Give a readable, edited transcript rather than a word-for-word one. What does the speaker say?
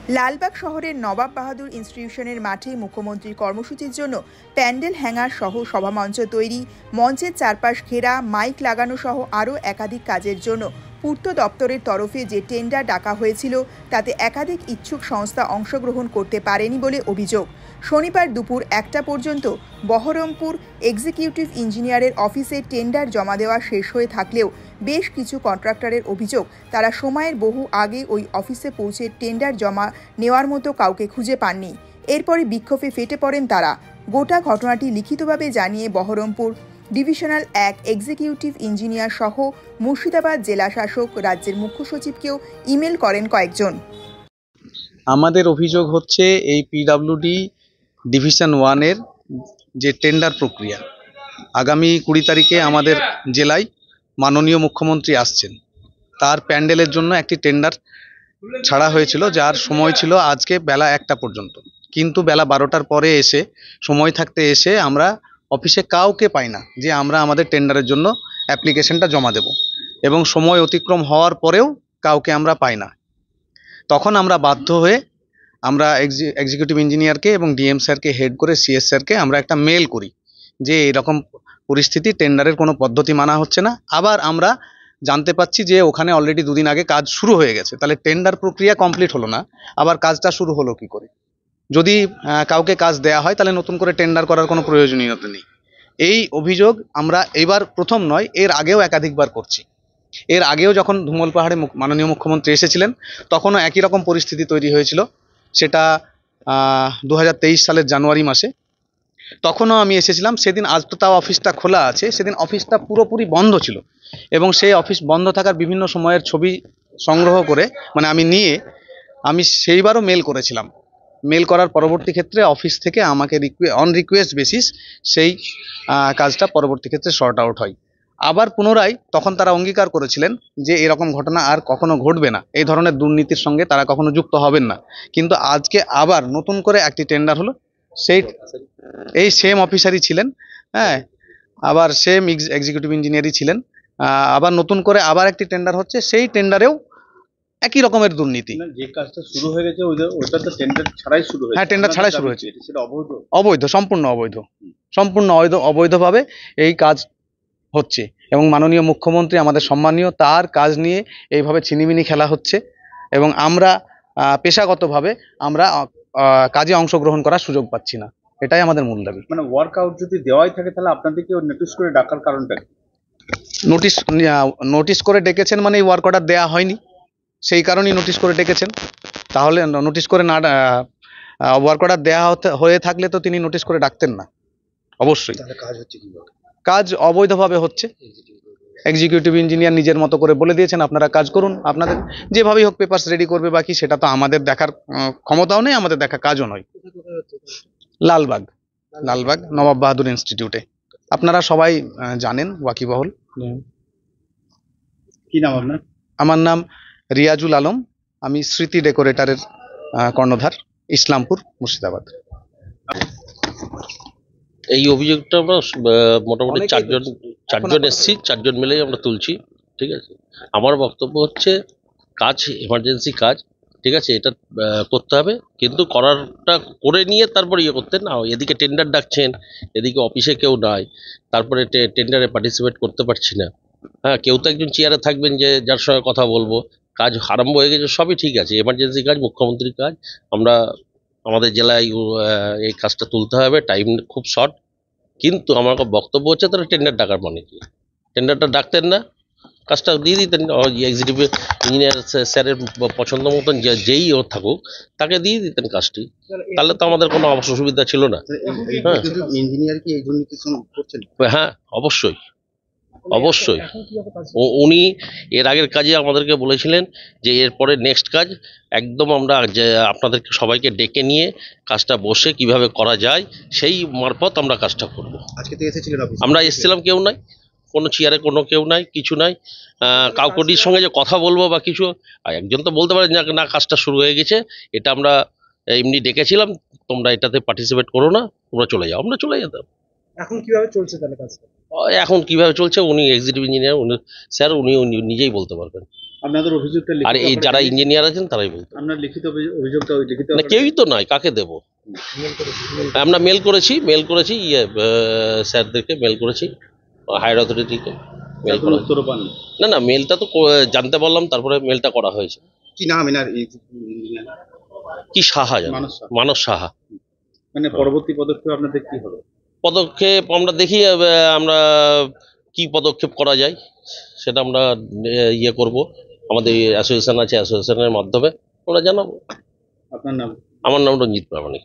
লালবাগ শহরের নবাব বাহাদুর ইনস্টিটিউশনের মাঠে মুখ্যমন্ত্রীর কর্মসূচির জন্য প্যান্ডেল হ্যাঙ্গার সহ সভামঞ্চ তৈরি, মঞ্চের চারপাশ ঘেরা, মাইক লাগানো সহ আরও একাধিক কাজের জন্য পূর্ত দপ্তরের তরফে যে টেন্ডার ডাকা হয়েছিল তাতে একাধিক ইচ্ছুক সংস্থা অংশগ্রহণ করতে পারেনি বলে অভিযোগ। শনিবার দুপুর 1টা পর্যন্ত বহরমপুর এক্সিকিউটিভ ইঞ্জিনিয়ারের অফিসে টেন্ডার জমা দেওয়া শেষ হয়ে থাকলেও বেশ কিছু কন্ট্রাক্টরের অভিযোগ তারা সময়ের বহু আগে ওই অফিসে পৌঁছে টেন্ডার জমা নেওয়ার মতো কাউকে খুঁজে পাননি। এরপরে বিক্ষোভে ফেটে পড়েন তারা। গোটা ঘটনাটি লিখিতভাবে জানিয়ে বহরমপুর ডিভিশনাল 1 এক্সিকিউটিভ ইঞ্জিনিয়ার সহ মুর্শিদাবাদ জেলা শাসক, রাজ্যের মুখ্য সচিবকেও ইমেল করেন কয়েকজন। আমাদের অভিযোগ হচ্ছে এই পিডব্লিউডি ডিভিশন 1-এর যে টেন্ডার প্রক্রিয়া, আগামী 20 তারিখে আমাদের জেলায় মাননীয় মুখ্যমন্ত্রী আসছেন, তার প্যান্ডেলের জন্য একটি টেন্ডার ছাড়া হয়েছিল, যার সময় ছিল আজকে বেলা 1টা পর্যন্ত। কিন্তু বেলা 12টার পরে এসে সময় থাকতে এসে আমরা অফিসে কাউকে পাই না যে আমরা আমাদের টেন্ডারের জন্য অ্যাপ্লিকেশনটা জমা দেব, এবং সময় অতিক্রম হওয়ার পরেও কাউকে আমরা পাই না। তখন আমরা বাধ্য হয়ে আমরা এক্সিকিউটিভ ইঞ্জিনিয়ারকে এবং ডিএম স্যারকে হেড করে সিএস স্যারকে আমরা একটা মেল করি যে এরকম পরিস্থিতি, টেন্ডারের কোনো পদ্ধতি মানা হচ্ছে না। আবার আমরা জানতে পাচ্ছি যে ওখানে অলরেডি 2 দিন আগে কাজ শুরু হয়ে গেছে, তাহলে টেন্ডার প্রক্রিয়া কমপ্লিট হলো না, আবার কাজটা শুরু হলো কি করে? যদি কাউকে কাজ দেয়া হয় তাহলে নতুন করে টেন্ডার করার কোনো প্রয়োজনীয়তা নেই। এই অভিযোগ আমরা এবার প্রথম নয়, এর আগেও একাধিকবার করছি। এর আগেও যখন ধুমল পাহাড়ে মাননীয় মুখ্যমন্ত্রী এসেছিলেন তখনও একই রকম পরিস্থিতি তৈরি হয়েছিল, সেটা 2023 সালের জানুয়ারি মাসে। তখনও আমি এসেছিলাম, সেদিন আজ তো তাও অফিসটা খোলা আছে, সেদিন অফিসটা পুরোপুরি বন্ধ ছিল, এবং সেই অফিস বন্ধ থাকার বিভিন্ন সময়ের ছবি সংগ্রহ করে আমি সেইবারও মেল করেছিলাম। মেল করার পরবর্তী ক্ষেত্রে অফিস থেকে আমাকে অন রিকোয়েস্ট বেসিস সেই কাজটা পরবর্তী ক্ষেত্রে শর্ট আউট হয়। আবার পুনরায় তখন তারা অঙ্গীকার করেছিলেন যে এরকম ঘটনা আর কখনো ঘটবে না, এই ধরনের দুর্নীতির সঙ্গে তারা কখনো যুক্ত হবেন না। কিন্তু আজকে আবার নতুন করে একটি টেন্ডার হলো, এই সেম অফিসারই ছিলেন, হ্যাঁ, আবার সেম এক্সিকিউটিভ ইঞ্জিনিয়ারই ছিলেন। আবার নতুন করে আবার একটি টেন্ডার হচ্ছে, সেই টেন্ডারেও একই রকমের দুর্নীতি। যে কাজটা শুরু হয়ে গেছে ওটা তো টেন্ডার ছাড়াই শুরু হয়েছে। হ্যাঁ, টেন্ডার ছাড়াই শুরু হয়েছে। সেটা অবৈধ, সম্পূর্ণ অবৈধভাবে এই কাজ হচ্ছে, এবং মাননীয় মুখ্যমন্ত্রী আমাদের সম্মানীয়, তার কাজ নিয়ে এইভাবে ছিনিমিনি খেলা হচ্ছে, এবং আমরা পেশাগতভাবে আমরা কাজে অংশগ্রহণ করার সুযোগ পাচ্ছি না। এটাই আমাদের মূল দাবি। মানে ওয়ার্কআউট যদি দেওয়াই থাকে তাহলে আপনাদেরকে নোটিশ করে ডাকার কারণটা কি? নোটিশ করে ডেকেছেন মানে ওয়ার্ক অর্ডার দেওয়া হয়নি, সেই কারণেই নোটিশ করে ডেকেছেন। তাহলে নোটিশ করে না ওয়ার্ক অর্ডার দেওয়া হয়ে থাকলে তো তিনি নোটিশ করে ডাকতেন না। অবশ্যই কাজ হচ্ছে কিভাবে? কাজ অবৈধভাবে হচ্ছে। এক্সিকিউটিভ ইঞ্জিনিয়ার নিজের মতো করে বলে দিয়েছেন আপনারা কাজ করুন, আপনাদের যেভাবেই হোক পেপারস রেডি করবে, বাকি সেটা তো আমাদের দেখার ক্ষমতাও নেই, আমাদের দেখা কাজও নয়। লালবাগ নবাব বাহাদুর ইনস্টিটিউটে, আপনারা সবাই জানেন, ওয়াকিবহল। কি নাম আপনার? আমার নাম রিয়াজুল আলম, আমি স্মৃতি ডেকোরেটরের কর্ণধার, ইসলামপুর, মুর্শিদাবাদ। এই অভিযোগটা আমরা মোটামুটি চারজন এসছি, 4জন মিলেই আমরা তুলছি। ঠিক আছে, আমার বক্তব্য হচ্ছে কাজ এমার্জেন্সি কাজ, ঠিক আছে, এটা করতে হবে, কিন্তু করারটা করে নিয়ে তারপর ইয়ে করতে না। এদিকে টেন্ডার ডাকছেন, এদিকে অফিসে কেউ নাই, তারপরে টেন্ডারে পার্টিসিপেট করতে পারছি না। হ্যাঁ, কেউ তো একজন চেয়ারে থাকবেন যে যার সঙ্গে কথা বলবো। কাজ আরম্ভ হয়ে গেছে, সবই ঠিক আছে, এমার্জেন্সি কাজ, মুখ্যমন্ত্রীর কাজ, আমরা আমাদের জেলায় এই কাজটা তুলতে হবে, টাইম খুব শর্ট। কিন্তু আমার বক্তব্য হচ্ছে তারা টেন্ডার ডাকার মানে কি? টেন্ডারটা ডাকতেন না, কাজটা দিয়ে দিতেন এক্সিকিউটিভ ইঞ্জিনিয়ার স্যারের পছন্দ মতন যেই ও থাকুক তাকে দিয়ে দিতেন কাজটি, তাহলে তো আমাদের কোনো অসুবিধা ছিল না। হ্যাঁ, অবশ্যই উনি এর আগের কাজে আমাদেরকে বলেছিলেন যে এরপরে নেক্সট কাজ একদম আমরা যে আপনাদেরকে সবাইকে ডেকে নিয়ে কাজটা বসে কিভাবে করা যায় সেই মারফত আমরা কাজটা করব। আমরা এসেছিলাম, কেউ নাই, কোনো চেয়ারে কোনো কেউ নাই, কিছু নাই, কাউকটির সঙ্গে যে কথা বলবো বা কিছু, একজন তো বলতে পারে না কাজটা শুরু হয়ে গেছে, এটা আমরা এমনি ডেকেছিলাম, তোমরা এটাতে পার্টিসিপেট করো না, তোমরা চলে যাও। আমরা চলে যেতাম। এখন কিভাবে চলছে তাহলে কাজটা? এখন কিভাবে চলছে উনি এক্সিকিউটিভ ইঞ্জিনিয়ার, উনি স্যার, উনি নিজেই বলতে পারবেন। আপনাদের অভিযোগটা আর লিখিত এই আকারে যারা জানিয়েছেন? ইঞ্জিনিয়ার আছেন তারাই বলতে আপনার লিখিত অভিযোগটা ওই লিখিত না, আকারে- কেউই তো নয়, কাকে দেবো? আমরা মেল করেছি স্যারদেরকে মেল করেছি, হায়ার অথরিটিকে মেল এখনো করা। উত্তরও পাননি। না, মেলটা তো জানতে পারলাম, তারপরে মেলটা করা হয়েছে। কি নাম এনার কি সাহা জানো? মানস সাহা। মানস সাহা। মানে পরবর্তী পদক্ষেপ আপনাদের কি হবে? পদক্ষেপ আমরা দেখি, আমরা কি পদক্ষেপ করা যায় সেটা আমরা করব। আমাদের অ্যাসোসিয়েশন আছে, অ্যাসোসিয়েশনের মাধ্যমে আমরা জানাবো। আপনার নাম? আমার নাম রঞ্জিত প্রামাণিক।